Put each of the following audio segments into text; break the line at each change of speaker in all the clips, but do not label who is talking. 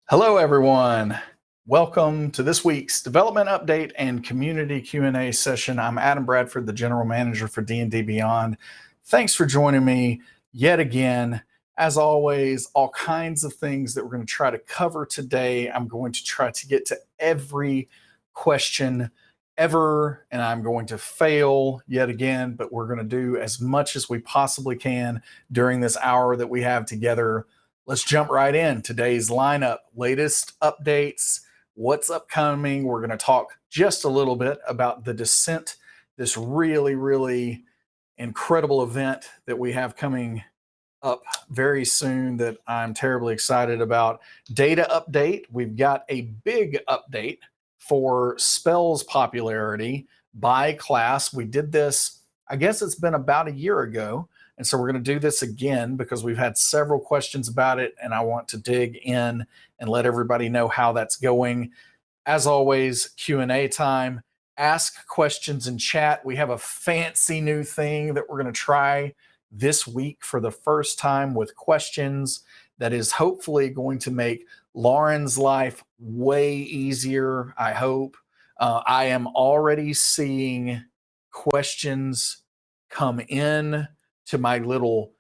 Hello, everyone. Welcome to this week's development update and community Q&A session. I'm Adam Bradford, the general manager for D&D Beyond. Thanks for joining me yet again. As always, all kinds of things that we're going to try to cover today. I'm going to try to get to every question ever, and I'm going to fail yet again, but we're going to do as much as we possibly can during this hour that we have together. Let's jump right in. Today's lineup, latest updates, what's upcoming. We're going to talk just a little bit about the Descent, this really incredible event that we have coming up very soon that I'm terribly excited about. Data update. We've got a big update for spells popularity by class. We did this, I guess it's been about a year ago. And so we're going to do this again because we've had several questions about it, and I want to dig in and let everybody know how that's going. As always, Q&A time. Ask questions in chat. We have a fancy new thing that we're going to try this week for the first time with questions that is hopefully going to make Lauren's life way easier, I hope. I am already seeing questions come in to my little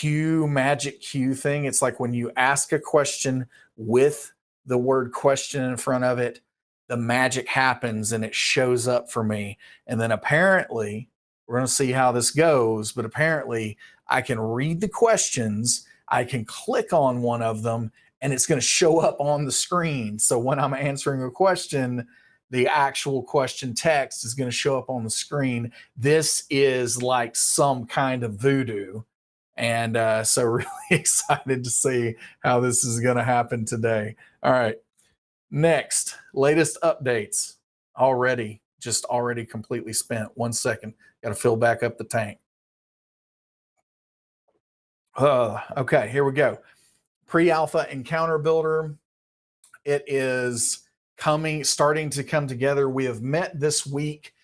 magic Q thing. It's like when you ask a question with the word question in front of it, the magic happens and it shows up for me. And then apparently, we're going to see how this goes, but apparently I can read the questions, I can click on one of them, and it's going to show up on the screen. So when I'm answering a question, the actual question text is going to show up on the screen. This is like some kind of voodoo. And so really excited to see how this is going to happen today. All right. Next, latest updates. Already completely spent. 1 second. Got to fill back up the tank. Okay, here we go. Pre-alpha encounter builder. It is starting to come together. We have met this week,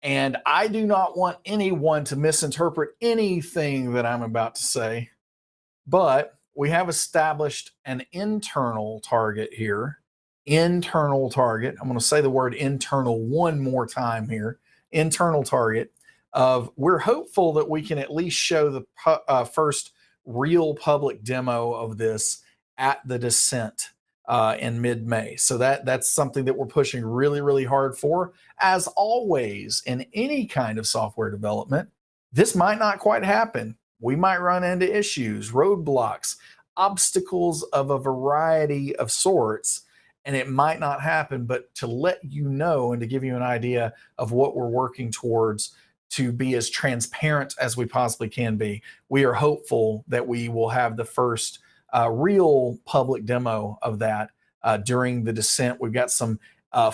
and I do not want anyone to misinterpret anything that I'm about to say, but we have established an internal target here. Internal target. I'm going to say the word internal one more time here. Internal target of we're hopeful that we can at least show the first real public demo of this at the Descent in mid-May. So that's something that we're pushing really hard for. As always, in any kind of software development, this might not quite happen. We might run into issues, roadblocks, obstacles of a variety of sorts, and it might not happen. But to let you know and to give you an idea of what we're working towards to be as transparent as we possibly can be, we are hopeful that we will have the first real public demo of that during the Descent. We've got some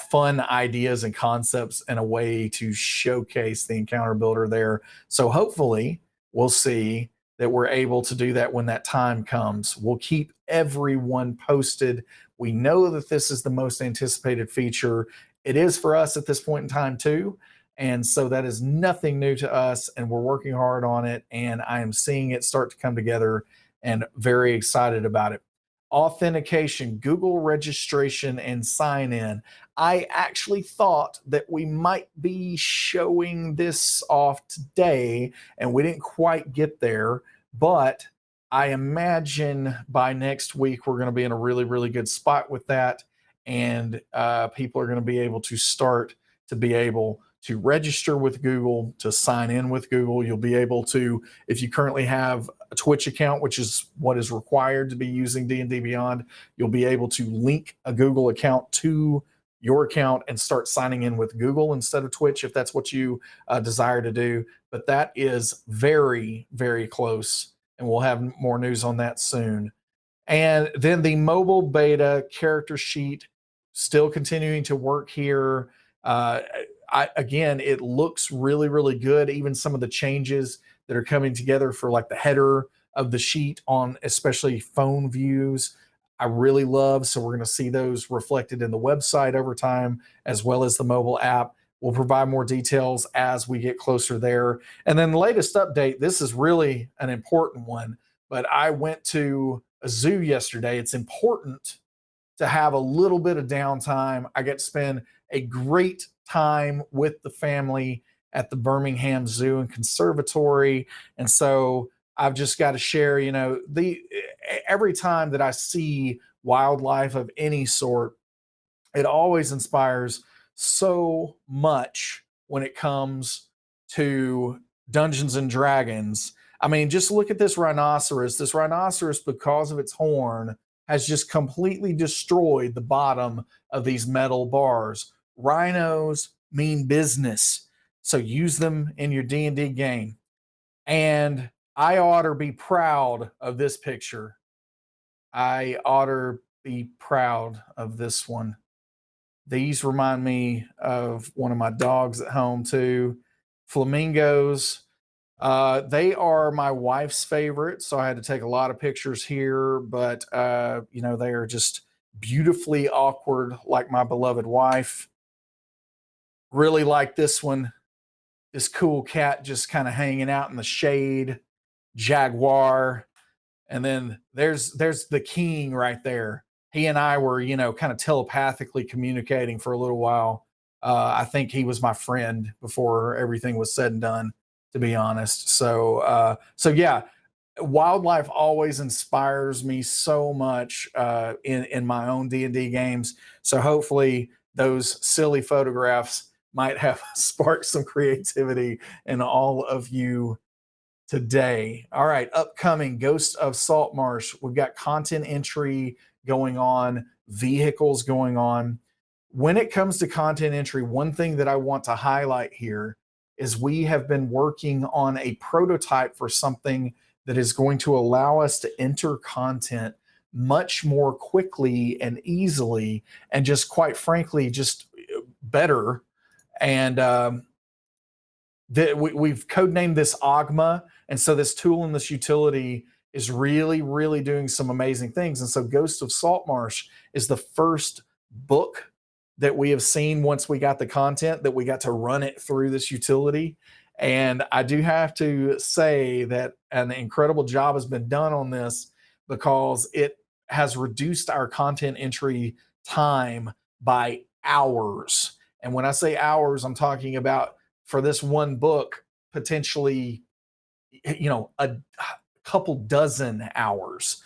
fun ideas and concepts and a way to showcase the encounter builder there. So hopefully we'll see that we're able to do that when that time comes. We'll keep everyone posted. We know that this is the most anticipated feature. It is for us at this point in time too. And so that is nothing new to us, and we're working hard on it, and I am seeing it start to come together and very excited about it. Authentication, Google registration, and sign in. I actually thought that we might be showing this off today, and we didn't quite get there, but I imagine by next week we're going to be in a really good spot with that, and people are going to be able to start to be able to register with Google, to sign in with Google. You'll be able to, if you currently have a Twitch account, which is what is required to be using D&D Beyond, you'll be able to link a Google account to your account and start signing in with Google instead of Twitch, if that's what you desire to do. But that is very close, and we'll have more news on that soon. And then the mobile beta character sheet, still continuing to work here. Again, it looks really good. Even some of the changes that are coming together for like the header of the sheet on especially phone views, I really love. So we're going to see those reflected in the website over time, as well as the mobile app. We'll provide more details as we get closer there. And then the latest update, this is really an important one, but I went to a zoo yesterday. It's important to have a little bit of downtime. I get to spend a great time with the family at the Birmingham Zoo and Conservatory. And so I've just got to share, every time that I see wildlife of any sort, it always inspires so much when it comes to Dungeons and Dragons. I mean, just look at this rhinoceros. This rhinoceros, because of its horn, has just completely destroyed the bottom of these metal bars. Rhinos mean business, so use them in your D&D game. And I ought to be proud of this picture. I ought to be proud of this one. These remind me of one of my dogs at home too. Flamingos. They are my wife's favorite, so I had to take a lot of pictures here, but they are just beautifully awkward, like my beloved wife. Really like this one. This cool cat just kind of hanging out in the shade. Jaguar. And then there's the king right there. He and I were, kind of telepathically communicating for a little while. I think he was my friend before everything was said and done, to be honest. So yeah, wildlife always inspires me so much in my own D&D games. So hopefully those silly photographs might have sparked some creativity in all of you today. All right, upcoming Ghost of Saltmarsh. We've got content entry going on, vehicles going on. When it comes to content entry, one thing that I want to highlight here is we have been working on a prototype for something that is going to allow us to enter content much more quickly and easily, and just quite frankly, just better. And we've codenamed this Ogma. And so this tool and this utility is really, really doing some amazing things. And so Ghost of Saltmarsh is the first book that we have seen once we got the content, that we got to run it through this utility. And I do have to say that an incredible job has been done on this, because it has reduced our content entry time by hours. And when I say hours, I'm talking about, for this one book, potentially, a couple dozen hours.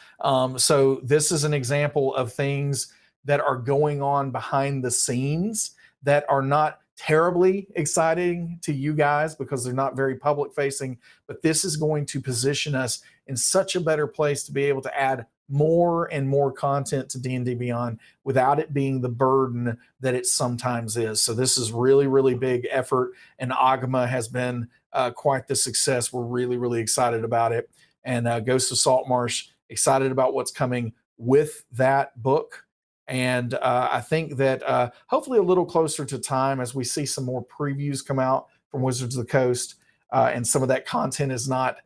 So this is an example of things that are going on behind the scenes that are not terribly exciting to you guys because they're not very public facing, but this is going to position us in such a better place to be able to add more and more content to D&D Beyond without it being the burden that it sometimes is. So this is really, really big effort, and Ogma has been quite the success. We're really, really excited about it. And Ghost of Saltmarsh, excited about what's coming with that book. And I think that hopefully a little closer to time, as we see some more previews come out from Wizards of the Coast, and some of that content is not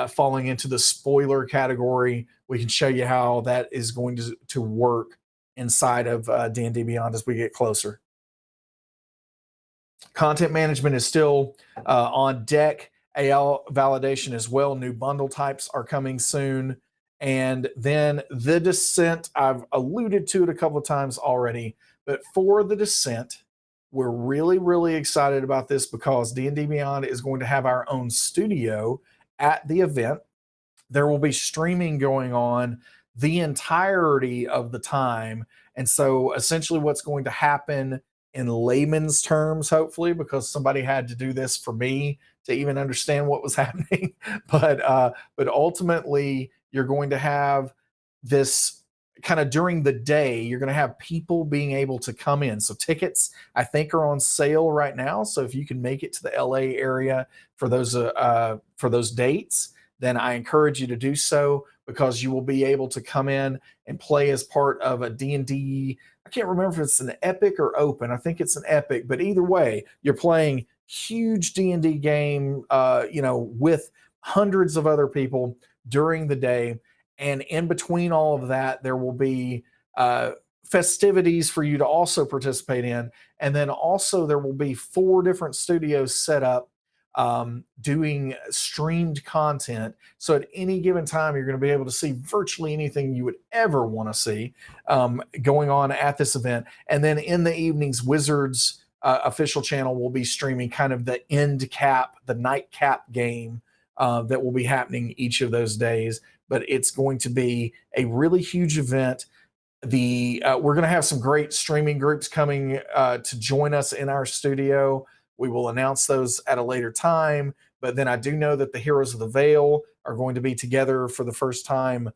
falling into the spoiler category, we can show you how that is going to work inside of D&D Beyond as we get closer. Content management is still on deck. AL validation as well. New bundle types are coming soon. And then the Descent, I've alluded to it a couple of times already, but for the Descent, we're really, really excited about this because D&D Beyond is going to have our own studio at the event. There will be streaming going on the entirety of the time. And so essentially what's going to happen in layman's terms, hopefully, because somebody had to do this for me to even understand what was happening. But ultimately, you're going to have this kind of during the day, you're going to have people being able to come in. So tickets, I think, are on sale right now. So if you can make it to the LA area for those dates, then I encourage you to do so, because you will be able to come in and play as part of a D&D. I can't remember if it's an epic or open. I think it's an epic, but either way, you're playing huge D&D game, with hundreds of other people during the day. And in between all of that, there will be festivities for you to also participate in. And then also there will be 4 different studios set up doing streamed content. So at any given time, you're going to be able to see virtually anything you would ever want to see going on at this event. And then in the evenings, Wizards official channel will be streaming kind of the end cap, the nightcap game that will be happening each of those days. But it's going to be a really huge event. We're going to have some great streaming groups coming to join us in our studio. We will announce those at a later time. But then I do know that the Heroes of the Veil are going to be together for the first time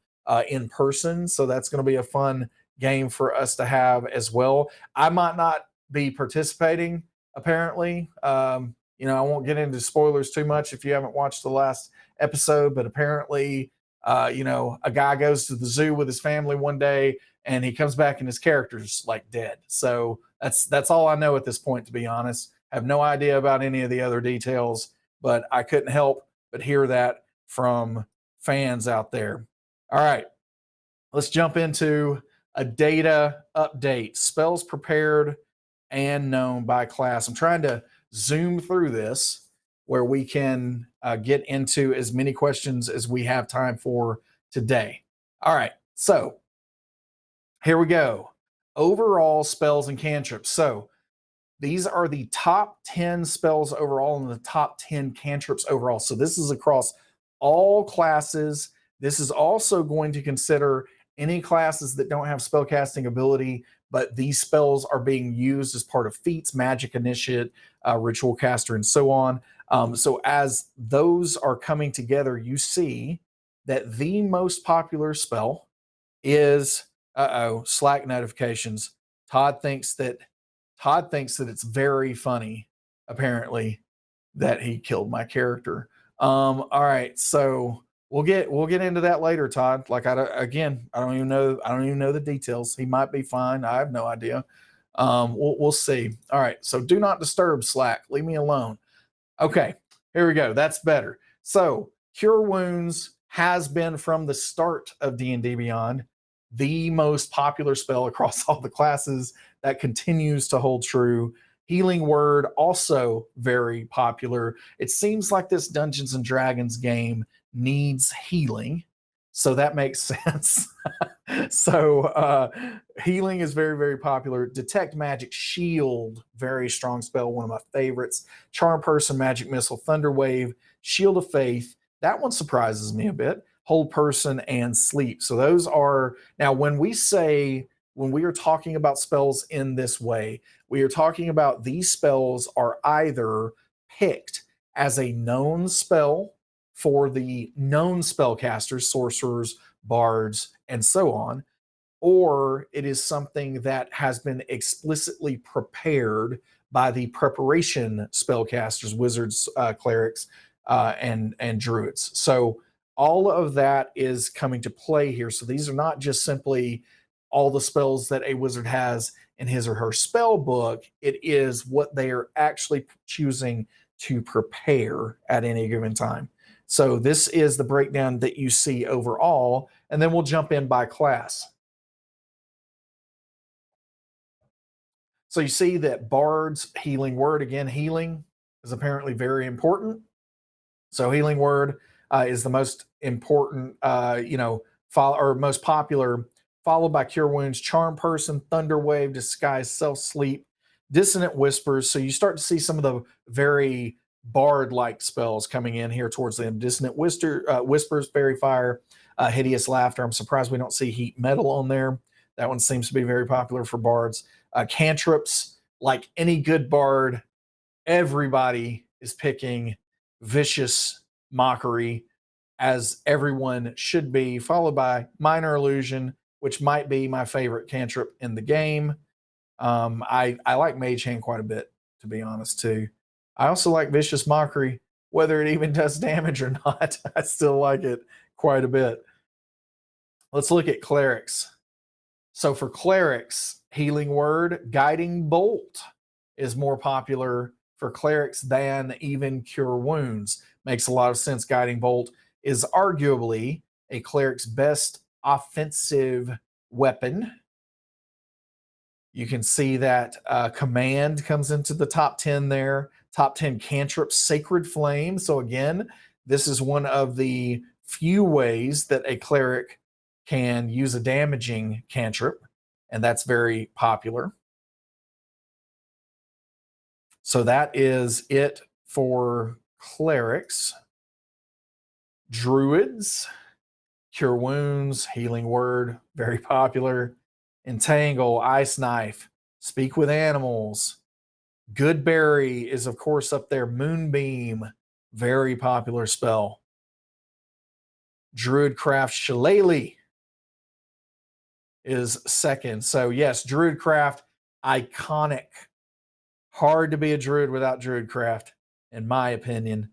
in person. So that's going to be a fun game for us to have as well. I might not be participating, apparently. I won't get into spoilers too much if you haven't watched the last episode, but apparently, a guy goes to the zoo with his family one day and he comes back and his character's like dead. So that's all I know at this point, to be honest. I have no idea about any of the other details, but I couldn't help but hear that from fans out there. All right, let's jump into a data update. Spells prepared and known by class. I'm trying to zoom through this where we can get into as many questions as we have time for today. All right, so here we go. Overall spells and cantrips. So these are the top 10 spells overall and the top 10 cantrips overall. So this is across all classes. This is also going to consider any classes that don't have spellcasting ability, but these spells are being used as part of feats, magic initiate, ritual caster, and so on. So as those are coming together, you see that the most popular spell is Slack notifications. Todd thinks that it's very funny, apparently, that he killed my character. All right, so we'll get into that later, Todd. Like I don't even know the details. He might be fine. I have no idea. We'll see. All right, so do not disturb, Slack. Leave me alone. Okay, here we go. That's better. So Cure Wounds has been from the start of D&D Beyond the most popular spell across all the classes. That continues to hold true. Healing Word, also very popular. It seems like this Dungeons and Dragons game needs healing, so that makes sense. So healing is very, very popular. Detect Magic, Shield, very strong spell, one of my favorites. Charm Person, Magic Missile, Thunder Wave, Shield of Faith. That one surprises me a bit. Hold Person, and Sleep. So those are, now when we are talking about spells in this way, we are talking about these spells are either picked as a known spell for the known spellcasters, sorcerers, bards, and so on, or it is something that has been explicitly prepared by the preparation spellcasters, wizards, clerics, and druids. So all of that is coming to play here. So these are not just simply all the spells that a wizard has in his or her spell book. It is what they are actually choosing to prepare at any given time. So this is the breakdown that you see overall, and then we'll jump in by class. So you see that Bard's Healing Word, again, healing is apparently very important. So Healing Word is the most important, or most popular, followed by Cure Wounds, Charm Person, Thunder Wave, Disguise, Self Sleep, Dissonant Whispers. So you start to see some of the very bard-like spells coming in here towards the end. Dissonant Whispers, Fairy Fire, Hideous Laughter. I'm surprised we don't see Heat Metal on there. That one seems to be very popular for bards. Cantrips, like any good bard, everybody is picking Vicious Mockery, as everyone should be, followed by Minor Illusion, which might be my favorite cantrip in the game. I like Mage Hand quite a bit, to be honest, too. I also like Vicious Mockery, whether it even does damage or not. I still like it quite a bit. Let's look at clerics. So for clerics, Healing Word, Guiding Bolt is more popular for clerics than even Cure Wounds. Makes a lot of sense. Guiding Bolt is arguably a cleric's best offensive weapon. You can see that Command comes into the top 10 there. Top 10 cantrip, Sacred Flame. So again, this is one of the few ways that a cleric can use a damaging cantrip, and that's very popular. So that is it for clerics. Druids, Cure Wounds, Healing Word, very popular. Entangle, Ice Knife, Speak with Animals. Goodberry is, of course, up there. Moonbeam, very popular spell. Druidcraft Shillelagh is second. So, yes, Druidcraft, iconic. Hard to be a Druid without Druidcraft, in my opinion.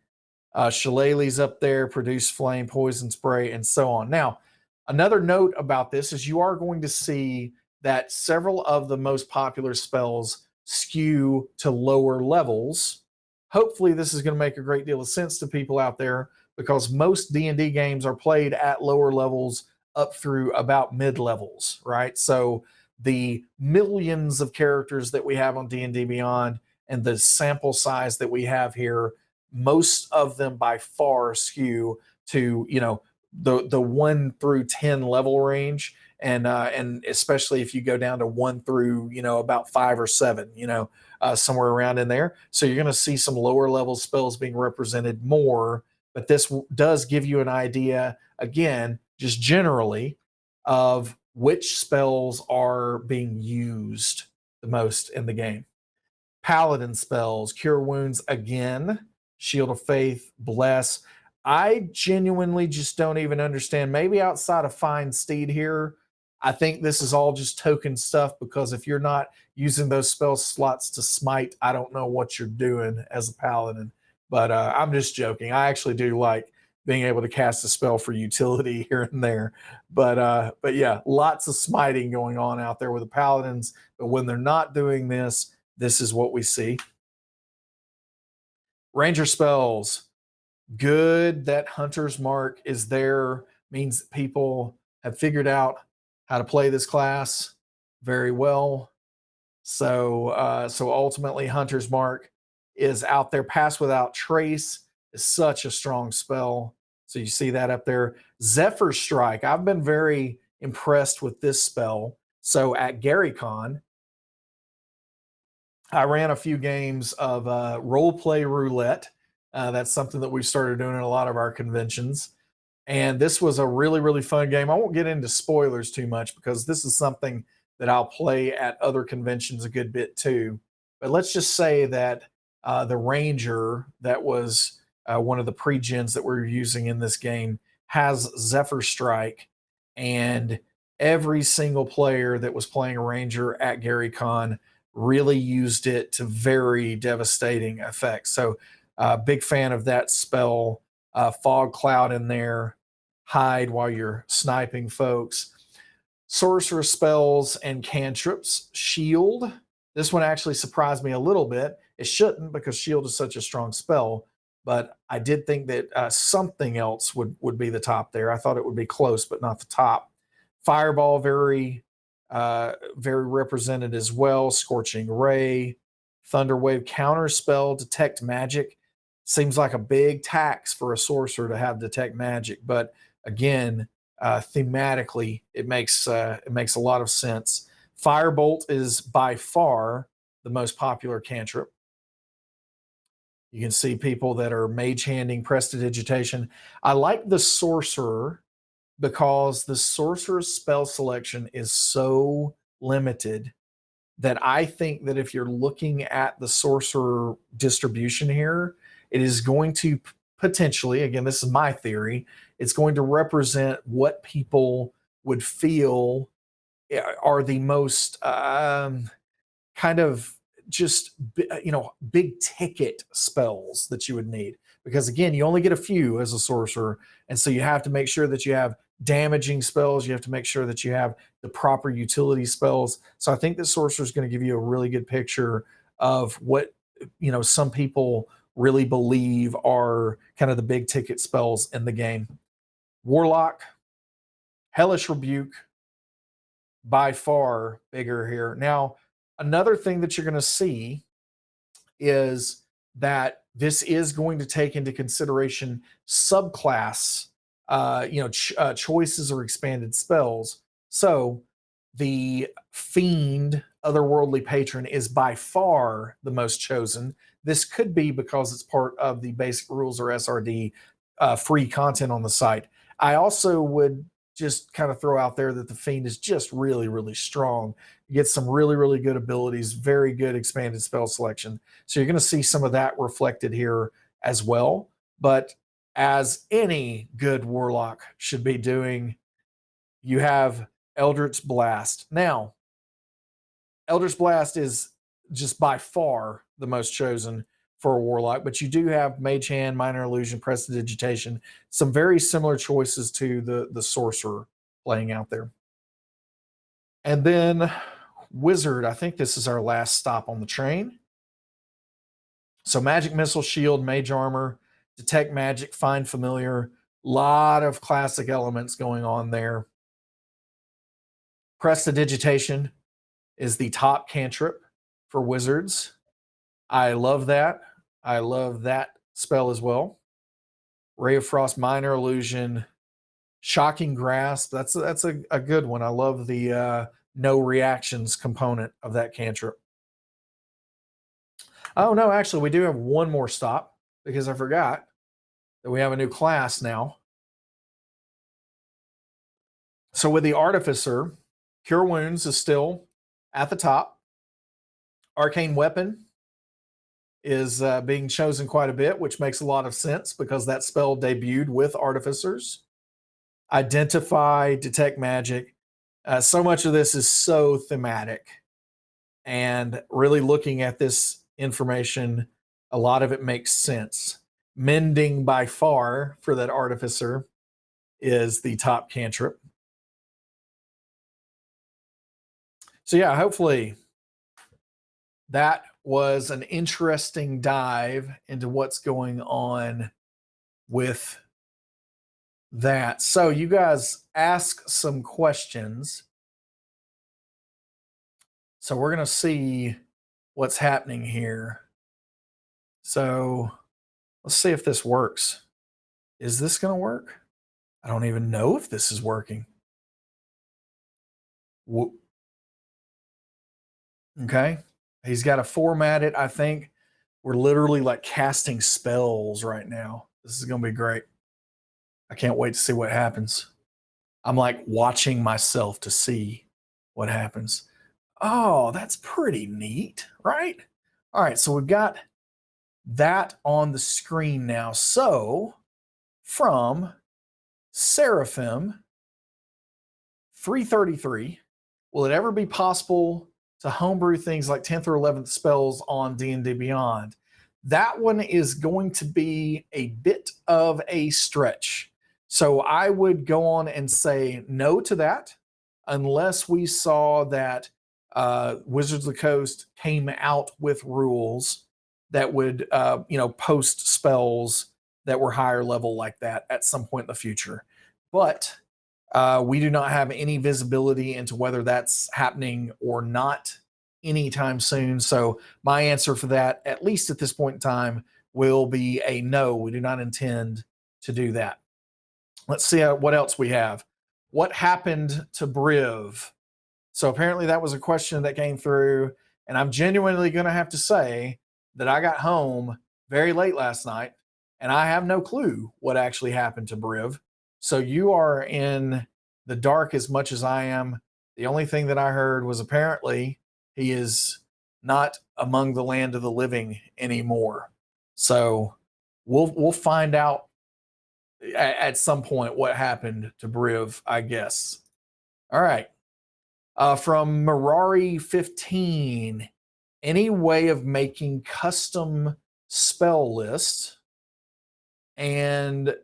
Shillelagh's up there, Produce Flame, Poison Spray, and so on. Now, another note about this is you are going to see that several of the most popular spells skew to lower levels. Hopefully, this is going to make a great deal of sense to people out there because most D&D games are played at lower levels up through about mid-levels, right? So the millions of characters that we have on D&D Beyond and the sample size that we have here, most of them by far skew to, you know, the 1 through 10 level range, and especially if you go down to 1 through, you know, about 5 or 7, you know, somewhere around in there. So you're going to see some lower level spells being represented more, but this does give you an idea, again, just generally, of which spells are being used the most in the game. Paladin spells, Cure Wounds again, Shield of Faith, Bless. I genuinely just don't even understand. Maybe outside of Find Steed here, I think this is all just token stuff because if you're not using those spell slots to smite, I don't know what you're doing as a paladin. But I'm just joking. I actually do like being able to cast a spell for utility here and there. But yeah, lots of smiting going on out there with the paladins. But when they're not doing this, this is what we see. Ranger spells. Good that Hunter's Mark is there. Means that people have figured out how to play this class very well. So ultimately, Hunter's Mark is out there. Pass Without Trace is such a strong spell. So you see that up there. Zephyr Strike. I've been very impressed with this spell. So at GaryCon, I ran a few games of role play roulette. That's something that we've started doing in a lot of our conventions. And this was a really, really fun game. I won't get into spoilers too much because this is something that I'll play at other conventions a good bit too. But let's just say that the Ranger that was one of the pre-gens that we're using in this game has Zephyr Strike. And every single player that was playing a Ranger at GaryCon really used it to very devastating effect. So big fan of that spell. Fog Cloud in there, hide while you're sniping folks. Sorcerer spells and cantrips. Shield. This one actually surprised me a little bit. It shouldn't because Shield is such a strong spell, but I did think that something else would be the top there. I thought it would be close, but not the top. Fireball, very represented as well. Scorching Ray. Thunderwave counter spell, Detect Magic. Seems like a big tax for a sorcerer to have Detect Magic, but again, thematically, it makes a lot of sense. Firebolt is by far the most popular cantrip. You can see people that are mage handing, prestidigitation. I like the sorcerer because the sorcerer's spell selection is so limited that I think that if you're looking at the sorcerer distribution here, it is going to potentially, again, this is my theory, it's going to represent what people would feel are the most kind of just, you know, big ticket spells that you would need. Because again, you only get a few as a sorcerer. And so you have to make sure that you have damaging spells. You have to make sure that you have the proper utility spells. So I think the sorcerer is going to give you a really good picture of what, you know, some people really believe are kind of the big ticket spells in the game. Warlock, Hellish Rebuke, by far bigger here. Now, another thing that you're going to see is that this is going to take into consideration subclass, choices or expanded spells. So the Fiend, Otherworldly Patron, is by far the most chosen. This could be because it's part of the basic rules or SRD free content on the site. I also would just kind of throw out there that the Fiend is just really, really strong. You get some really, really good abilities, very good expanded spell selection. So you're going to see some of that reflected here as well. But as any good warlock should be doing, you have Eldritch Blast. Now, Eldritch Blast is just by far the most chosen for a warlock, but you do have Mage Hand, Minor Illusion, Prestidigitation, some very similar choices to the sorcerer playing out there. And then Wizard, I think this is our last stop on the train. So Magic Missile, Shield, Mage Armor, Detect Magic, Find Familiar, lot of classic elements going on there. Prestidigitation is the top cantrip for wizards. I love that. I love that spell as well. Ray of Frost, Minor Illusion, Shocking Grasp. That's a good one. I love the no reactions component of that cantrip. Oh, no, actually, we do have one more stop because I forgot that we have a new class now. So with the Artificer, Cure Wounds is still at the top. Arcane Weapon is being chosen quite a bit, which makes a lot of sense because that spell debuted with Artificers. Identify, Detect Magic. So much of this is so thematic. And really looking at this information, a lot of it makes sense. Mending by far for that Artificer is the top cantrip. So yeah, hopefully that was an interesting dive into what's going on with that. So you guys ask some questions. So we're going to see what's happening here. So let's see if this works. Is this going to work? I don't even know if this is working. Okay. He's got to format it. I think we're literally like casting spells right now. This is going to be great. I can't wait to see what happens. I'm like watching myself to see what happens. Oh, that's pretty neat, right? All right, so we've got that on the screen now. So from Seraphim 333, will it ever be possible to homebrew things like 10th or 11th spells on D&D Beyond? That one is going to be a bit of a stretch. So I would go on and say no to that unless we saw that Wizards of the Coast came out with rules that would, post spells that were higher level like that at some point in the future. But we do not have any visibility into whether that's happening or not anytime soon. So my answer for that, at least at this point in time, will be a no. We do not intend to do that. Let's see what else we have. What happened to Briv? So apparently that was a question that came through, and I'm genuinely going to have to say that I got home very late last night, and I have no clue what actually happened to Briv. So you are in the dark as much as I am. The only thing that I heard was apparently he is not among the land of the living anymore. So we'll find out at some point what happened to Briv, I guess. All right. From Mirari 15, any way of making custom spell lists? And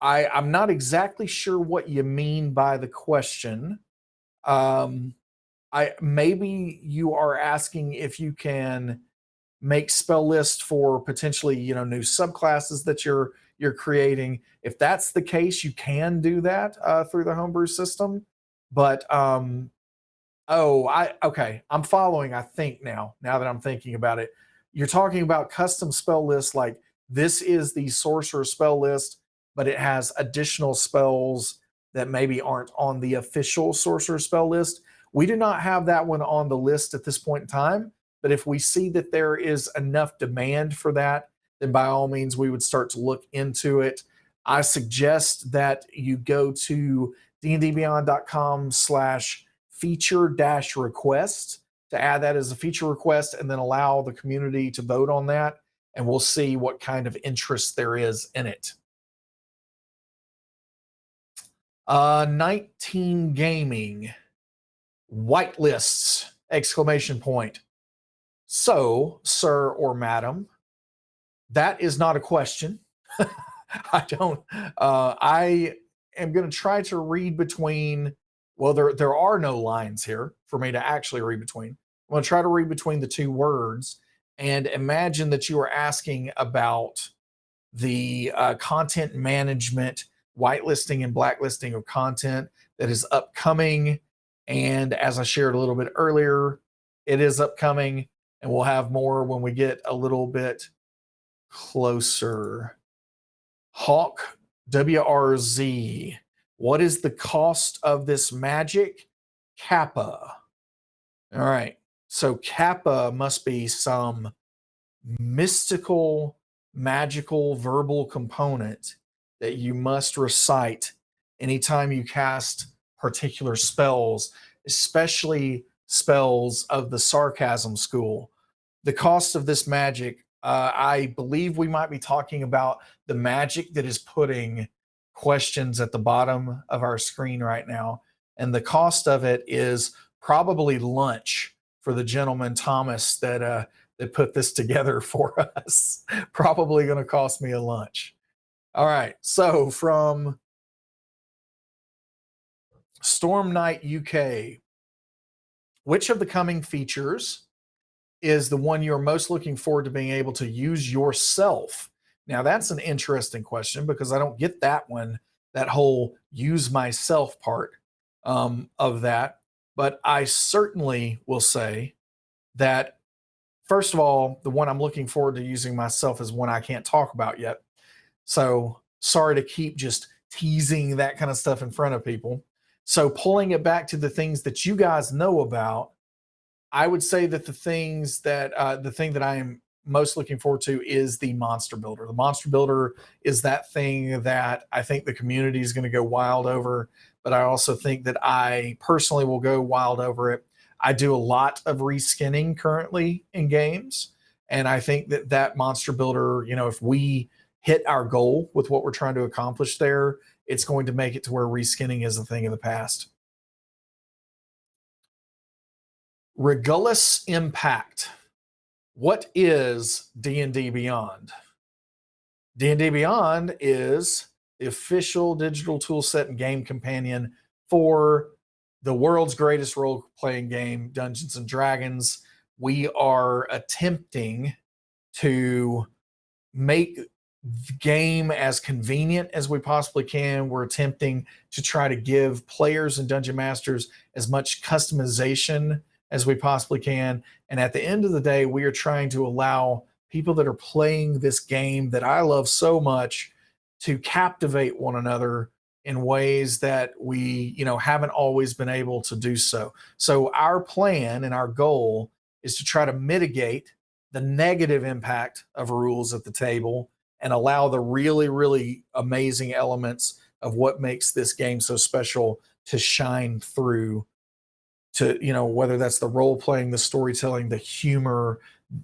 I'm not exactly sure what you mean by the question. Maybe you are asking if you can make spell lists for potentially, new subclasses that you're creating. If that's the case, you can do that through the homebrew system. But okay, I'm following. I think now that I'm thinking about it, you're talking about custom spell lists, like this is the sorcerer spell list, but it has additional spells that maybe aren't on the official sorcerer spell list. We do not have that one on the list at this point in time, but if we see that there is enough demand for that, then by all means we would start to look into it. I suggest that you go to dndbeyond.com/feature-request to add that as a feature request, and then allow the community to vote on that, and we'll see what kind of interest there is in it. 19 Gaming, whitelists, exclamation point. So, sir or madam, that is not a question. I am going to try to read between, well, there are no lines here for me to actually read between. I'm going to try to read between the two words and imagine that you are asking about the content management, whitelisting and blacklisting of content that is upcoming. And as I shared a little bit earlier, it is upcoming, and we'll have more when we get a little bit closer. Hawk WRZ, what is the cost of this magic? Kappa. All right, so Kappa must be some mystical, magical, verbal component that you must recite anytime you cast particular spells, especially spells of the sarcasm school. The cost of this magic, I believe we might be talking about the magic that is putting questions at the bottom of our screen right now. And the cost of it is probably lunch for the gentleman Thomas that put this together for us. Probably going to cost me a lunch. All right. So from Storm Knight UK, which of the coming features is the one you're most looking forward to being able to use yourself? Now, that's an interesting question because I don't get that one, that whole use myself part of that. But I certainly will say that, first of all, the one I'm looking forward to using myself is one I can't talk about yet. So sorry to keep just teasing that kind of stuff in front of people. So pulling it back to the things that you guys know about, I would say that the thing that I am most looking forward to is the monster builder. The monster builder is that thing that I think the community is going to go wild over, but I also think that I personally will go wild over it. I do a lot of reskinning currently in games, and I think that that monster builder, if we hit our goal with what we're trying to accomplish there, it's going to make it to where reskinning is a thing of the past. Regulus Impact. What is D&D Beyond? D&D Beyond is the official digital tool set and game companion for the world's greatest role-playing game, Dungeons and Dragons. We are attempting to make the game as convenient as we possibly can. We're attempting to try to give players and dungeon masters as much customization as we possibly can. And at the end of the day, we are trying to allow people that are playing this game that I love so much to captivate one another in ways that we, haven't always been able to do so. So our plan and our goal is to try to mitigate the negative impact of rules at the table and allow the really, really amazing elements of what makes this game so special to shine through, to, whether that's the role playing, the storytelling, the humor,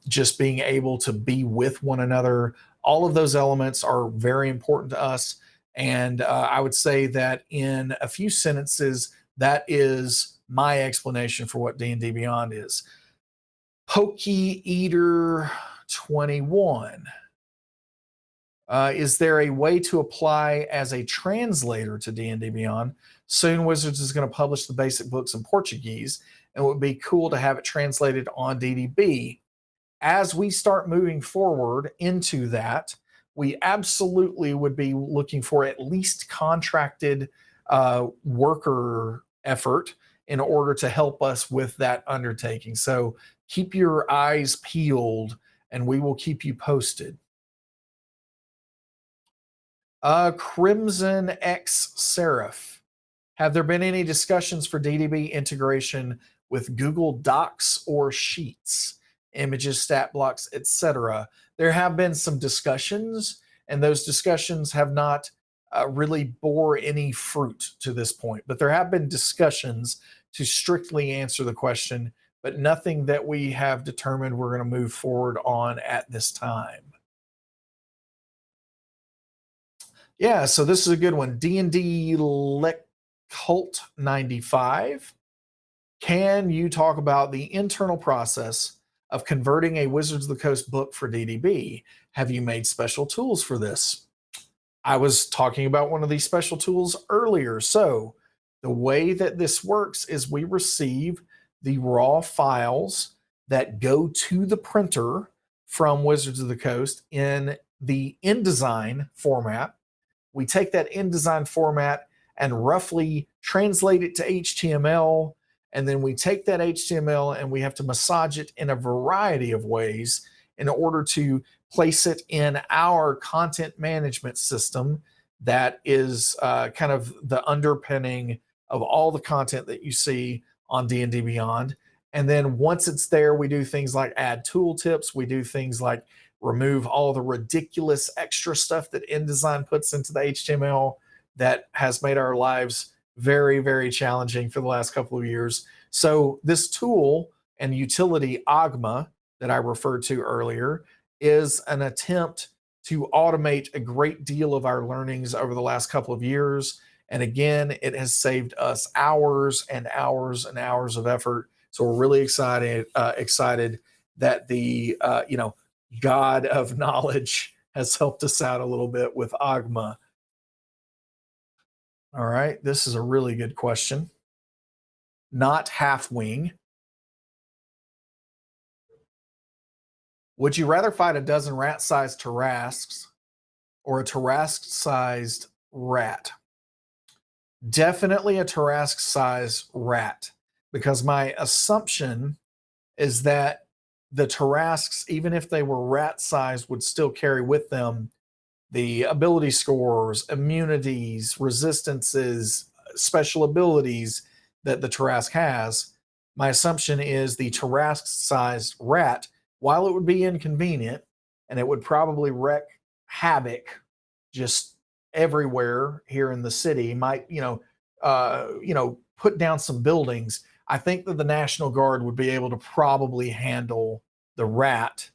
just being able to be with one another. All of those elements are very important to us. And I would say that in a few sentences, that is my explanation for what D&D Beyond is. Pokey Eater 21. Is there a way to apply as a translator to D&D Beyond? Soon Wizards is going to publish the basic books in Portuguese, and it would be cool to have it translated on DDB. As we start moving forward into that, we absolutely would be looking for at least contracted worker effort in order to help us with that undertaking. So keep your eyes peeled and we will keep you posted. Crimson X Seraph. Have there been any discussions for DDB integration with Google Docs or Sheets, images, stat blocks, etc.? There have been some discussions, and those discussions have not really bore any fruit to this point. But there have been discussions to strictly answer the question, but nothing that we have determined we're going to move forward on at this time. Yeah, so this is a good one. D&D Cult 95. Can you talk about the internal process of converting a Wizards of the Coast book for DDB? Have you made special tools for this? I was talking about one of these special tools earlier. So the way that this works is we receive the raw files that go to the printer from Wizards of the Coast in the InDesign format. We take that InDesign format and roughly translate it to HTML. And then we take that HTML and we have to massage it in a variety of ways in order to place it in our content management system that is kind of the underpinning of all the content that you see on D&D Beyond. And then once it's there, we do things like add tooltips. We do things like remove all the ridiculous extra stuff that InDesign puts into the HTML that has made our lives very, very challenging for the last couple of years. So this tool and utility Agma that I referred to earlier is an attempt to automate a great deal of our learnings over the last couple of years. And again, it has saved us hours and hours and hours of effort. So we're really excited that the God of knowledge has helped us out a little bit with Agma. All right, this is a really good question. Not half wing. Would you rather fight a dozen rat-sized Tarrasques or a Tarrasque-sized rat? Definitely a Tarrasque-sized rat, because my assumption is that the Tarrasques, even if they were rat-sized, would still carry with them the ability scores, immunities, resistances, special abilities that the Tarrasque has. My assumption is the Tarrasque-sized rat, while it would be inconvenient and it would probably wreak havoc just everywhere here in the city, might put down some buildings. I think that the National Guard would be able to probably handle the rat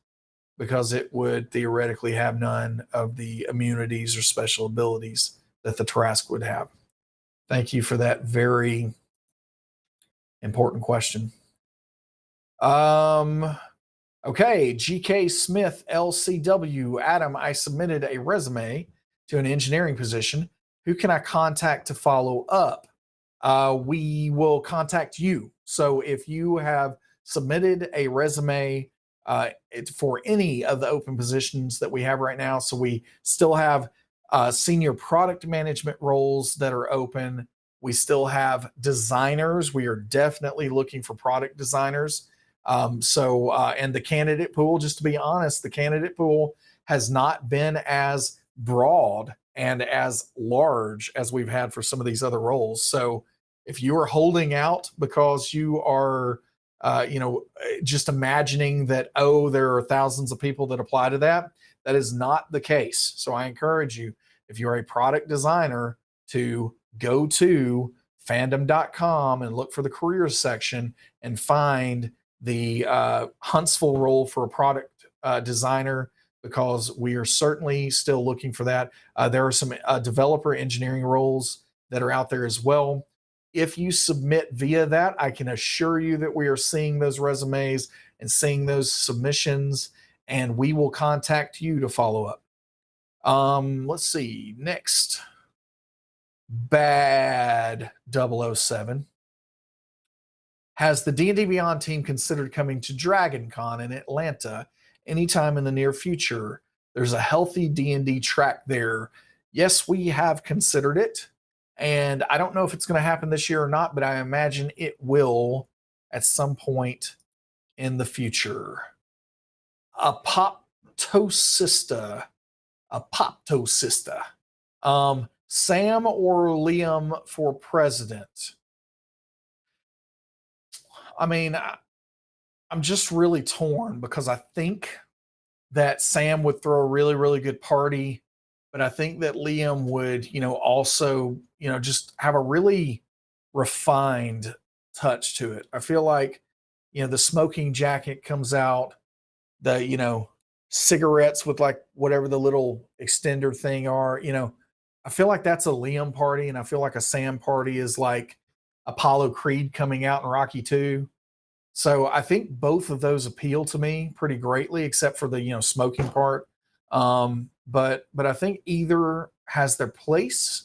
because it would theoretically have none of the immunities or special abilities that the Tarrasque would have. Thank you for that very important question. Okay, GK Smith, LCW. Adam, I submitted a resume to an engineering position. Who can I contact to follow up? We will contact you. So if you have submitted a resume for any of the open positions that we have right now, so we still have senior product management roles that are open. We still have designers. We are definitely looking for product designers. And the candidate pool, just to be honest, the candidate pool has not been as broad and as large as we've had for some of these other roles. So if you are holding out because you are, just imagining that, there are thousands of people that apply to that, that is not the case. So I encourage you, if you're a product designer, to go to fandom.com and look for the careers section and find the Huntsville role for a product designer, because we are certainly still looking for that. There are some developer engineering roles that are out there as well. If you submit via that, I can assure you that we are seeing those resumes and seeing those submissions, and we will contact you to follow up. Let's see. Next. Bad 007. Has the D&D Beyond team considered coming to DragonCon in Atlanta anytime in the near future? There's a healthy D&D track there. Yes, we have considered it. And I don't know if it's going to happen this year or not, but I imagine it will at some point in the future. Apoptosista. Apoptosista. Sam or Liam for president? I mean, I'm just really torn because I think that Sam would throw a really, really good party, but I think that Liam would, also, just have a really refined touch to it. I feel like, the smoking jacket comes out, the, cigarettes with like whatever the little extender thing are, I feel like that's a Liam party, and I feel like a Sam party is like Apollo Creed coming out in Rocky 2. So I think both of those appeal to me pretty greatly, except for the smoking part. But I think either has their place,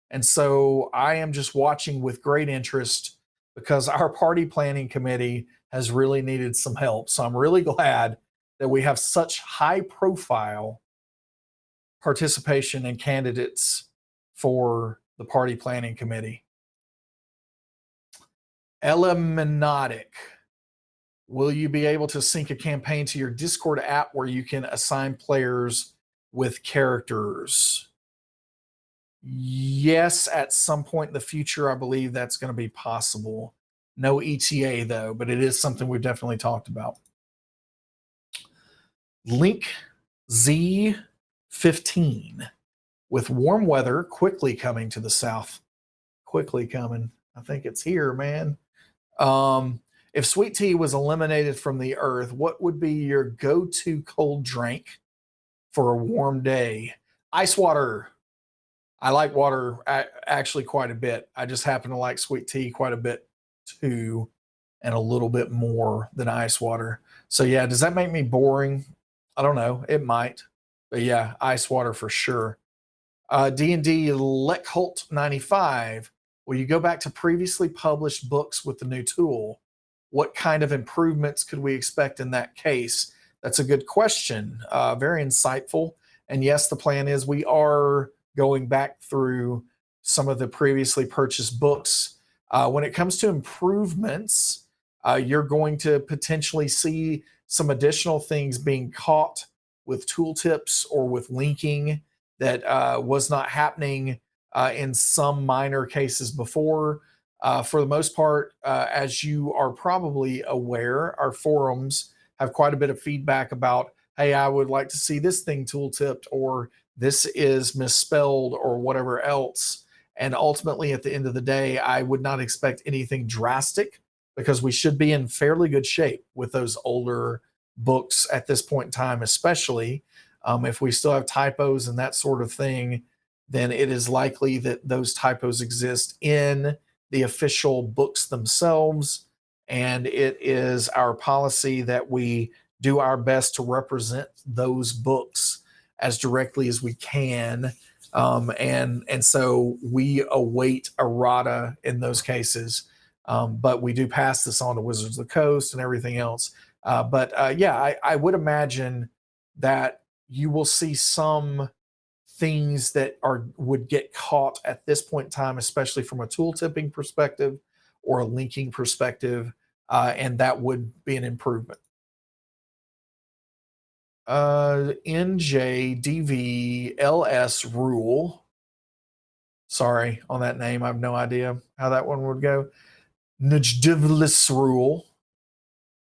and so I am just watching with great interest because our party planning committee has really needed some help. So I'm really glad that we have such high profile participation and candidates for the party planning committee. Eliminatic. Will you be able to sync a campaign to your Discord app where you can assign players with characters? Yes, at some point in the future, I believe that's going to be possible. No ETA though, but it is something we've definitely talked about. Link Z15. With warm weather quickly coming to the south. Quickly coming. I think it's here, man. If sweet tea was eliminated from the earth, what would be your go-to cold drink for a warm day? Ice water. I like water actually quite a bit. I just happen to like sweet tea quite a bit too, and a little bit more than ice water. So yeah, does that make me boring? I don't know. It might. But yeah, ice water for sure. D&D Leckholt 95. Will you go back to previously published books with the new tool? What kind of improvements could we expect in that case? That's a good question. Very insightful. And yes, the plan is we are going back through some of the previously purchased books. When it comes to improvements, you're going to potentially see some additional things being caught with tooltips or with linking that was not happening in some minor cases before. For the most part, as you are probably aware, our forums have quite a bit of feedback about, hey, I would like to see this thing tooltipped, or this is misspelled, or whatever else. And ultimately, at the end of the day, I would not expect anything drastic because we should be in fairly good shape with those older books at this point in time, especially. If we still have typos and that sort of thing, then it is likely that those typos exist in the official books themselves. And it is our policy that we do our best to represent those books as directly as we can. And so we await errata in those cases. But we do pass this on to Wizards of the Coast and everything else. Yeah, I would imagine that you will see some things that would get caught at this point in time, especially from a tool tipping perspective or a linking perspective, and that would be an improvement. NJDVLS rule. Sorry on that name. I have no idea how that one would go. Njdivlis rule.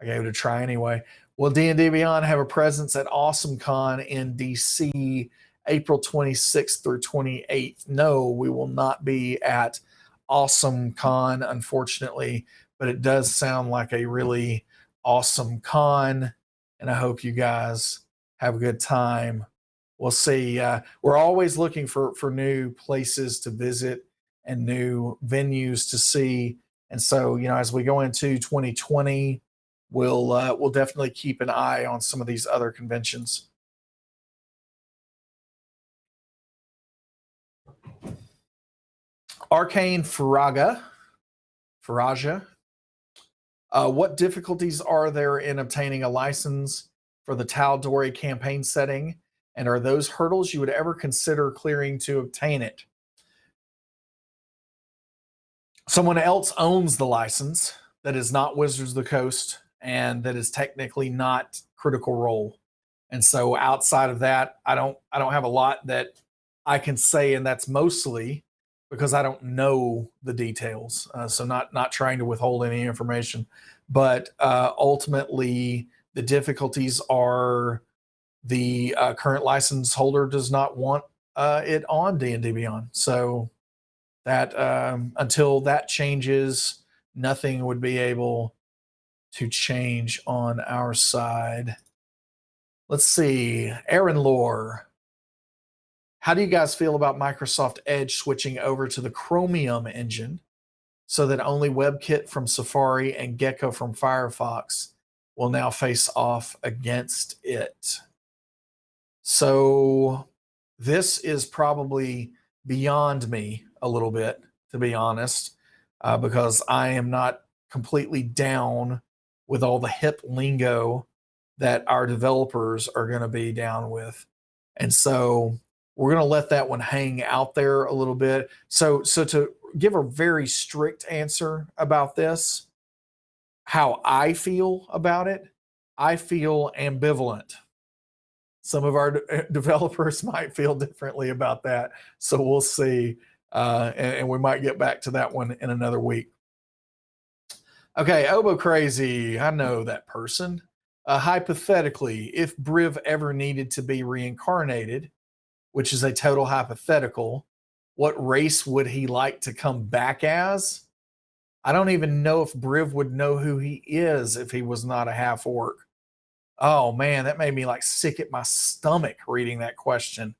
I gave it a try anyway. Will D&D Beyond have a presence at Awesome Con in DC April 26th through 28th? No, we will not be at Awesome Con, unfortunately, but it does sound like a really awesome con, and I hope you guys have a good time. We'll see. We're always looking for new places to visit and new venues to see. And so, as we go into 2020, we'll definitely keep an eye on some of these other conventions. Arcane Faraja. What difficulties are there in obtaining a license for the Tal'Dorei campaign setting? And are those hurdles you would ever consider clearing to obtain it? Someone else owns the license that is not Wizards of the Coast, and that is technically not Critical Role. And so outside of that, I don't have a lot that I can say, and that's mostly because I don't know the details. So not trying to withhold any information, but ultimately the difficulties are the current license holder does not want it on D&D Beyond. So that until that changes, nothing would be able to change on our side. Let's see, Aaron Lore. How do you guys feel about Microsoft Edge switching over to the Chromium engine so that only WebKit from Safari and Gecko from Firefox will now face off against it? So this is probably beyond me a little bit, to be honest, because I am not completely down with all the hip lingo that our developers are going to be down with. And so we're going to let that one hang out there a little bit. So to give a very strict answer about this, how I feel about it, I feel ambivalent. Some of our developers might feel differently about that. So we'll see. And we might get back to that one in another week. Okay, Obo Crazy. I know that person. Hypothetically, if Briv ever needed to be reincarnated, which is a total hypothetical, what race would he like to come back as? I don't even know if Briv would know who he is if he was not a half orc. Oh man, that made me like sick at my stomach reading that question.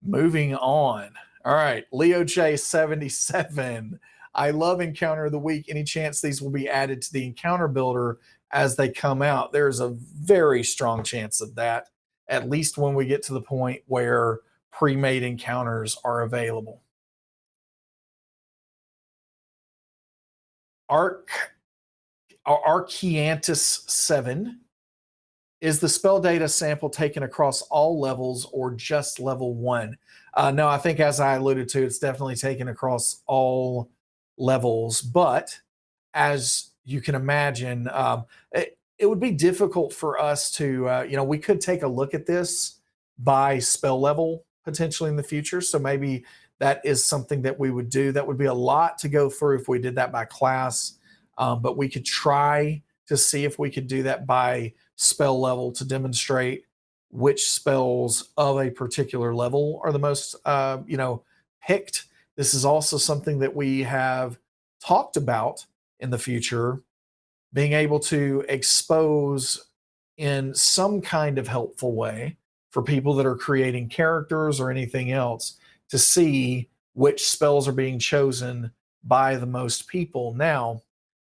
Moving on. All right, Leo J77. I love Encounter of the Week. Any chance these will be added to the Encounter Builder as they come out? There's a very strong chance of that, at least when we get to the point where pre-made encounters are available. Archeantus 7. Is the spell data sample taken across all levels or just level 1? No, I think as I alluded to, it's definitely taken across all levels. But as you can imagine, it would be difficult for us to, we could take a look at this by spell level potentially in the future. So maybe that is something that we would do. That would be a lot to go through if we did that by class. But we could try to see if we could do that by spell level to demonstrate which spells of a particular level are the most picked. This is also something that we have talked about in the future, being able to expose in some kind of helpful way for people that are creating characters or anything else to see which spells are being chosen by the most people. Now,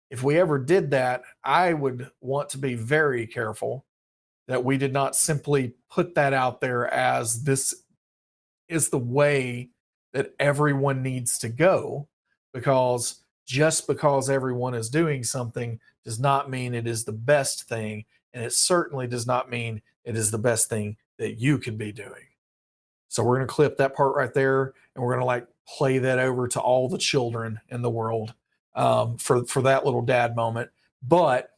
if we ever did that, I would want to be very careful that we did not simply put that out there as this is the way that everyone needs to go, because just because everyone is doing something does not mean it is the best thing, and it certainly does not mean it is the best thing that you could be doing. So we're going to clip that part right there, and we're going to play that over to all the children in the world for that little dad moment. But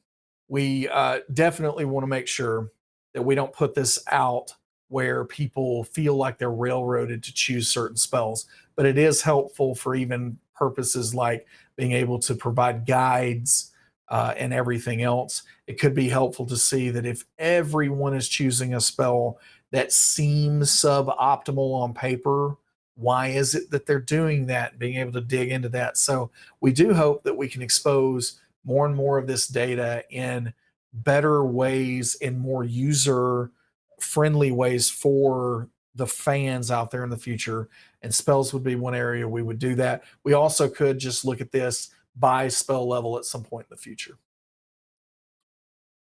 we definitely want to make sure that we don't put this out where people feel like they're railroaded to choose certain spells. But it is helpful for even purposes like being able to provide guides and everything else. It could be helpful to see that if everyone is choosing a spell that seems suboptimal on paper, why is it that they're doing that? Being able to dig into that. So we do hope that we can expose more and more of this data in better ways, in more user friendly ways for the fans out there in the future. And spells would be one area we would do that. We also could just look at this by spell level at some point in the future.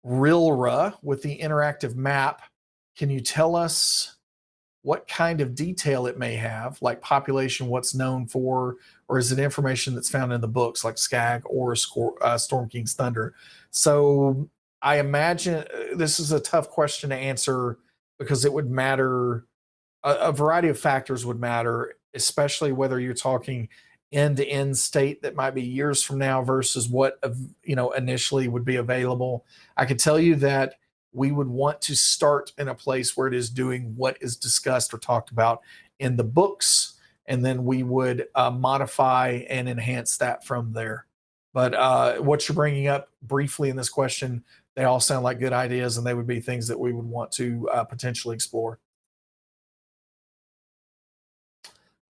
Rilra with the interactive map. Can you tell us what kind of detail it may have, like population, what's known for, or is it information that's found in the books like Skag or Storm King's Thunder? So I imagine this is a tough question to answer because it would matter. A variety of factors would matter, especially whether you're talking end-to-end state that might be years from now versus what initially would be available. I could tell you that we would want to start in a place where it is doing what is discussed or talked about in the books, and then we would modify and enhance that from there. But what you're bringing up briefly in this question, they all sound like good ideas, and they would be things that we would want to potentially explore.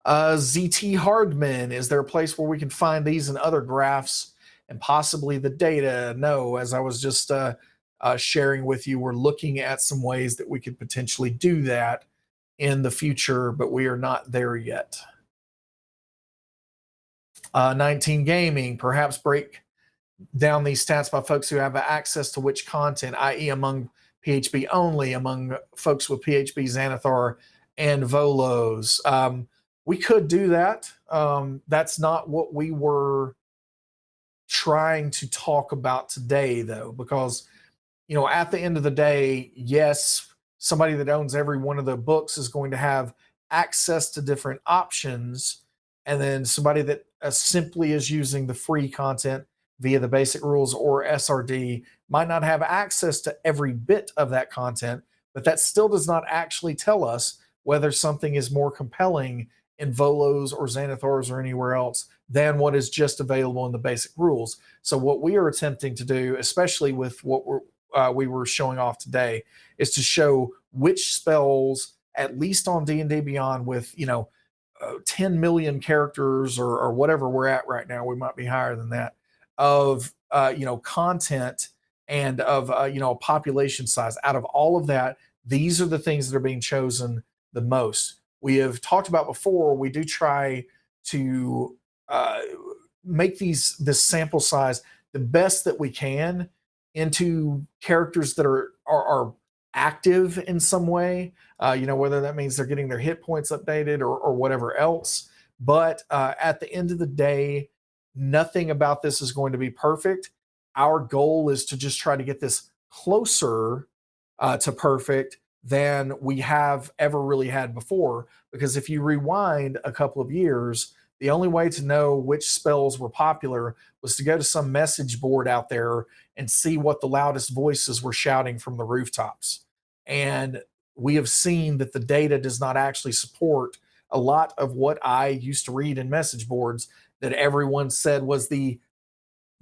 ZT Hardman, is there a place where we can find these and other graphs and possibly the data? No, as I was just sharing with you, we're looking at some ways that we could potentially do that in the future, but we are not there yet. 19 Gaming, perhaps break down these stats by folks who have access to which content, i.e., among PHP only, among folks with PHP, Xanathar, and Volos. We could do that. That's not what we were trying to talk about today, though, because at the end of the day, yes, somebody that owns every one of the books is going to have access to different options, and then somebody that simply is using the free content via the basic rules or SRD might not have access to every bit of that content, but that still does not actually tell us whether something is more compelling in Volos or Xanathars or anywhere else than what is just available in the basic rules. So what we are attempting to do, especially with what we were showing off today, is to show which spells, at least on D&D Beyond, with 10 million characters or whatever we're at right now, we might be higher than that, of content and of a population size. Out of all of that, these are the things that are being chosen the most. We have talked about before, we do try to make this sample size the best that we can into characters that are active in some way, whether that means they're getting their hit points updated or whatever else. But at the end of the day, nothing about this is going to be perfect. Our goal is to just try to get this closer to perfect than we have ever really had before. Because if you rewind a couple of years, the only way to know which spells were popular was to go to some message board out there and see what the loudest voices were shouting from the rooftops. And we have seen that the data does not actually support a lot of what I used to read in message boards that everyone said was the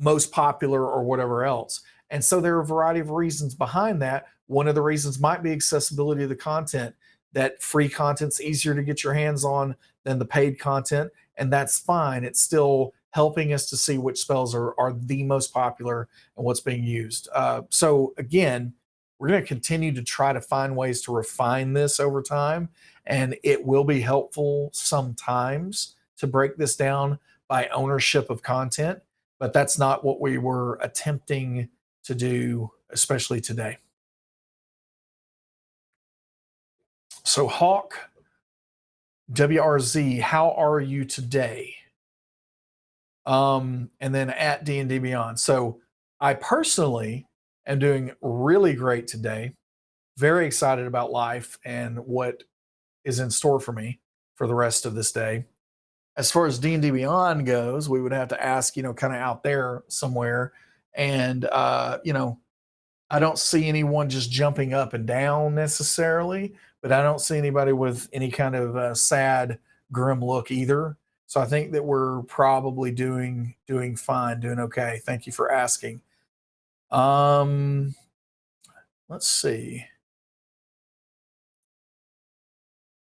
most popular or whatever else. And so there are a variety of reasons behind that. One of the reasons might be accessibility of the content, that free content's easier to get your hands on than the paid content, and that's fine. It's still helping us to see which spells are the most popular and what's being used. So again, we're going to continue to try to find ways to refine this over time, and it will be helpful sometimes to break this down by ownership of content, but that's not what we were attempting to do, especially today. So Hawk WRZ, how are you today? And then at D&D Beyond. So I personally am doing really great today. Very excited about life and what is in store for me for the rest of this day. As far as D&D Beyond goes, we would have to ask, kind of out there somewhere. And, I don't see anyone just jumping up and down necessarily, but I don't see anybody with any kind of sad, grim look either. So I think that we're probably doing fine, doing okay. Thank you for asking. Um, let's see.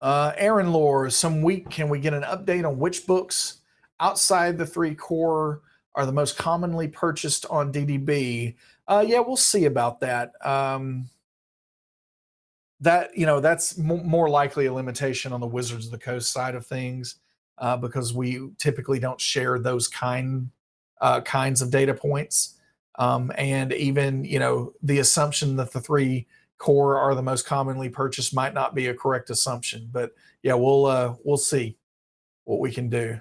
Aaron Lore, some week, can we get an update on which books outside the three core are the most commonly purchased on DDB? Yeah, we'll see about that. That's more likely a limitation on the Wizards of the Coast side of things, because we typically don't share those kinds of data points. And even the assumption that the three core are the most commonly purchased might not be a correct assumption. But yeah, we'll see what we can do.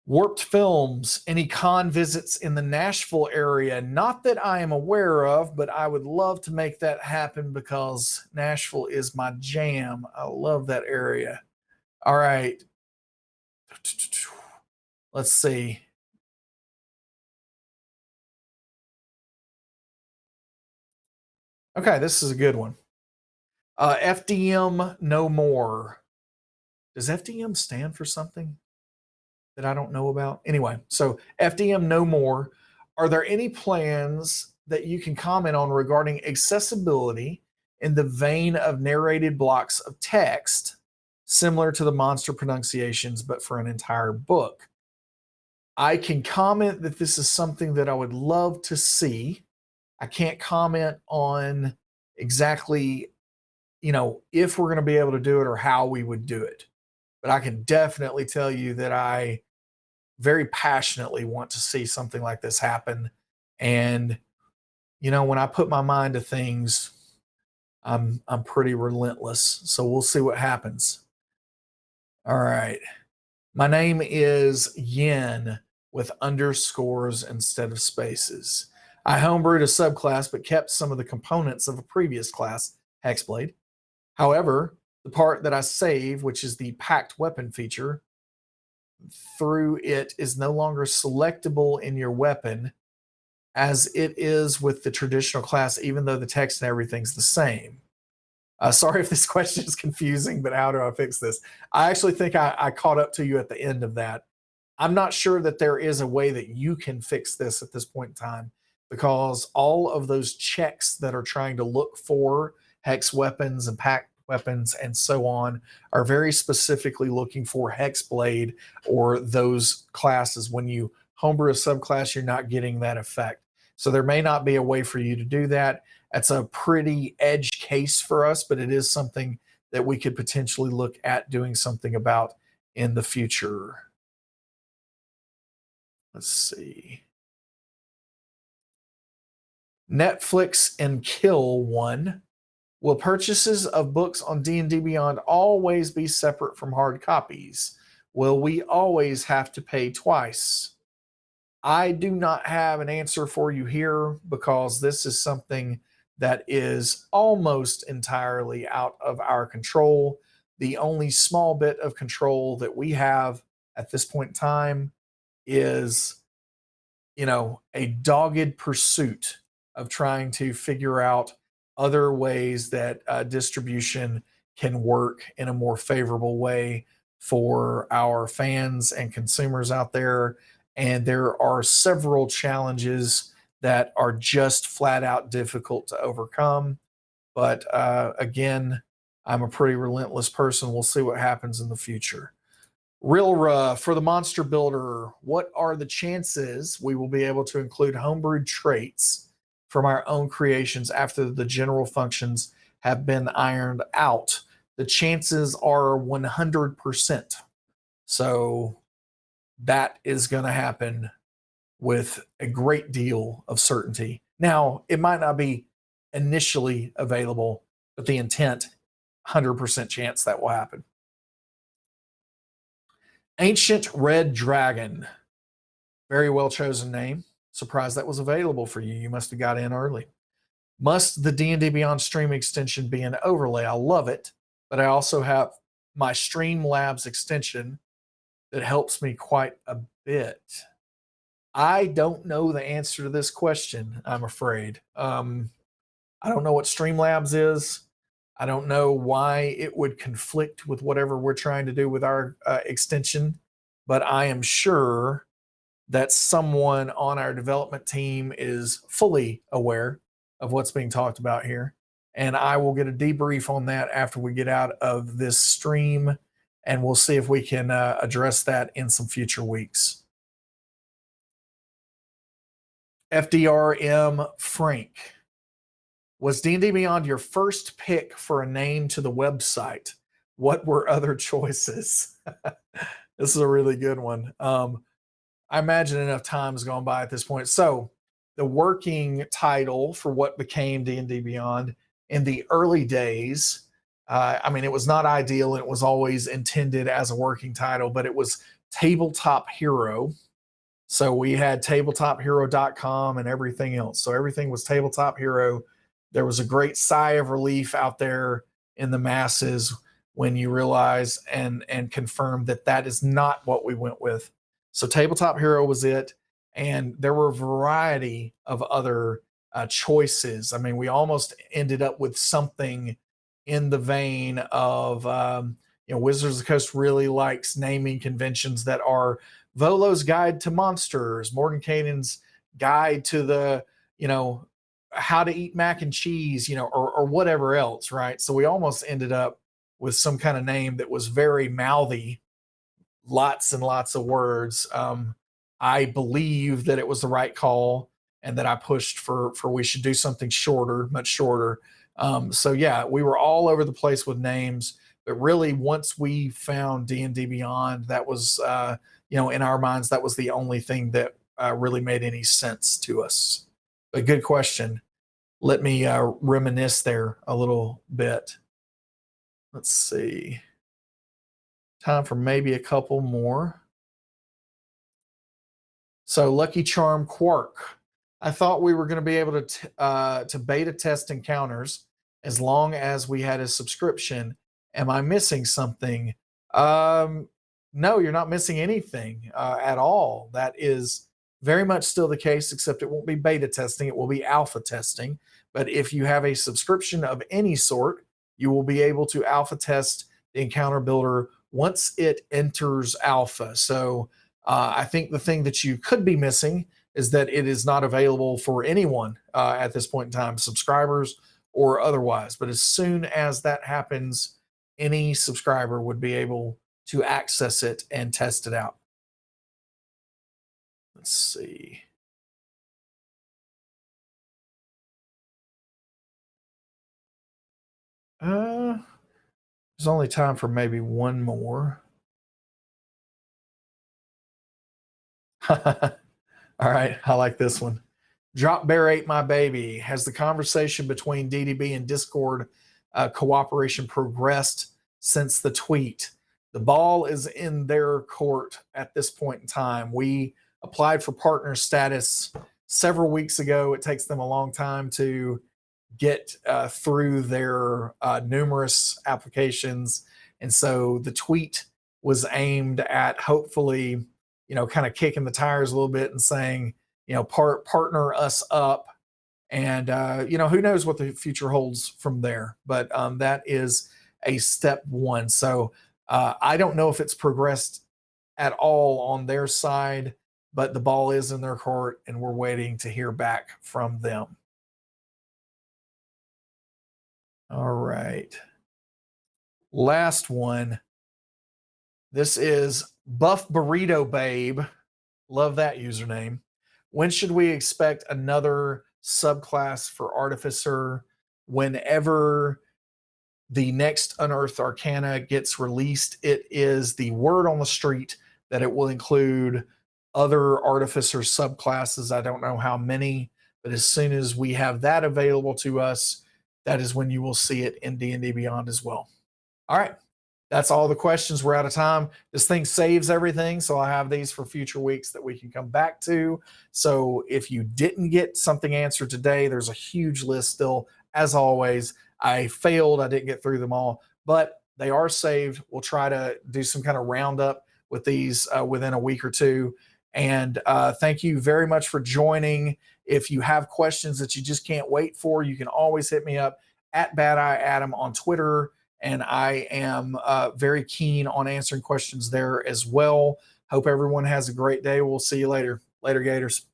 Warped Films, any con visits in the Nashville area? Not that I am aware of, but I would love to make that happen because Nashville is my jam. I love that area. All right. Let's see. Okay, this is a good one. FDM no more. Does FDM stand for something that I don't know about? Anyway, so FDM no more. Are there any plans that you can comment on regarding accessibility in the vein of narrated blocks of text, similar to the monster pronunciations, but for an entire book? I can comment that this is something that I would love to see. I can't comment on exactly, if we're going to be able to do it or how we would do it. But I can definitely tell you that I very passionately want to see something like this happen. And, when I put my mind to things, I'm pretty relentless. So we'll see what happens. All right. My name is Yin with underscores instead of spaces. I homebrewed a subclass but kept some of the components of a previous class, Hexblade. However, the part that I save, which is the packed weapon feature, through it is no longer selectable in your weapon as it is with the traditional class, even though the text and everything's the same. Sorry if this question is confusing, but how do I fix this? I actually think I caught up to you at the end of that. I'm not sure that there is a way that you can fix this at this point in time, because all of those checks that are trying to look for hex weapons and packed weapons and so on are very specifically looking for Hexblade or those classes. When you homebrew a subclass, you're not getting that effect. So there may not be a way for you to do that. That's a pretty edge case for us, but it is something that we could potentially look at doing something about in the future. Let's see. Netflix and Kill one. Will purchases of books on D&D Beyond always be separate from hard copies? Will we always have to pay twice? I do not have an answer for you here, because this is something that is almost entirely out of our control. The only small bit of control that we have at this point in time is, a dogged pursuit of trying to figure out other ways that distribution can work in a more favorable way for our fans and consumers out there. And there are several challenges that are just flat out difficult to overcome. But again, I'm a pretty relentless person. We'll see what happens in the future. Rilra, for the monster builder, what are the chances we will be able to include homebrewed traits from our own creations after the general functions have been ironed out? The chances are 100%. So that is going to happen with a great deal of certainty. Now, it might not be initially available, but the intent, 100% chance that will happen. Ancient Red Dragon. Very well chosen name. Surprised that was available for you. You must have got in early. Must the D&D Beyond stream extension be an overlay? I love it, but I also have my Streamlabs extension that helps me quite a bit. I don't know the answer to this question, I'm afraid. I don't know what Streamlabs is. I don't know why it would conflict with whatever we're trying to do with our extension, but I am sure that someone on our development team is fully aware of what's being talked about here. And I will get a debrief on that after we get out of this stream, and we'll see if we can address that in some future weeks. FDRM Frank. Was D&D Beyond your first pick for a name to the website? What were other choices? This is a really good one. I imagine enough time has gone by at this point. So the working title for what became D&D Beyond in the early days, it was not ideal. It was always intended as a working title, but it was Tabletop Hero. So we had tabletopHero.com and everything else. So everything was Tabletop Hero. There was a great sigh of relief out there in the masses when you realize and confirm that that is not what we went with. So Tabletop Hero was it. And there were a variety of other choices. I mean, we almost ended up with something in the vein of, Wizards of the Coast really likes naming conventions that are Volo's Guide to Monsters, Mordenkainen's Guide to the, how to eat mac and cheese, or whatever else, right? So we almost ended up with some kind of name that was very mouthy, lots and lots of words. I believe that it was the right call, and that I pushed for we should do something shorter, much shorter. So yeah, we were all over the place with names, but really once we found D&D Beyond, that was in our minds that was the only thing that really made any sense to us. But good question. Let me reminisce there a little bit. Let's see. Time for maybe a couple more. So Lucky Charm Quark. I thought we were going to be able to beta test encounters as long as we had a subscription. Am I missing something? No, you're not missing anything at all. That is very much still the case, except it won't be beta testing. It will be alpha testing. But if you have a subscription of any sort, you will be able to alpha test the encounter builder once it enters alpha. So I think the thing that you could be missing is that it is not available for anyone at this point in time, subscribers or otherwise. But as soon as that happens, any subscriber would be able to access it and test it out. Let's see. There's only time for maybe one more. All right, I like this one. Drop Bear Ate My Baby. Has the conversation between DDB and Discord cooperation progressed since the tweet? The ball is in their court at this point in time. We applied for partner status several weeks ago. It takes them a long time to get through their numerous applications. And so the tweet was aimed at hopefully, kind of kicking the tires a little bit and saying, partner us up. And, who knows what the future holds from there. But that is a step one. So I don't know if it's progressed at all on their side, but the ball is in their court and we're waiting to hear back from them. All right. Last one. This is Buff Burrito Babe. Love that username. When should we expect another subclass for Artificer? Whenever the next Unearthed Arcana gets released, it is the word on the street that it will include other Artificer subclasses. I don't know how many, but as soon as we have that available to us, that is when you will see it in D&D Beyond as well. All right. That's all the questions. We're out of time. This thing saves everything, so I have these for future weeks that we can come back to. So if you didn't get something answered today, there's a huge list still. As always, I failed. I didn't get through them all, but they are saved. We'll try to do some kind of roundup with these within a week or two. And thank you very much for joining. If you have questions that you just can't wait for, you can always hit me up at Bad Eye Adam on Twitter. And I am very keen on answering questions there as well. Hope everyone has a great day. We'll see you later. Later, Gators.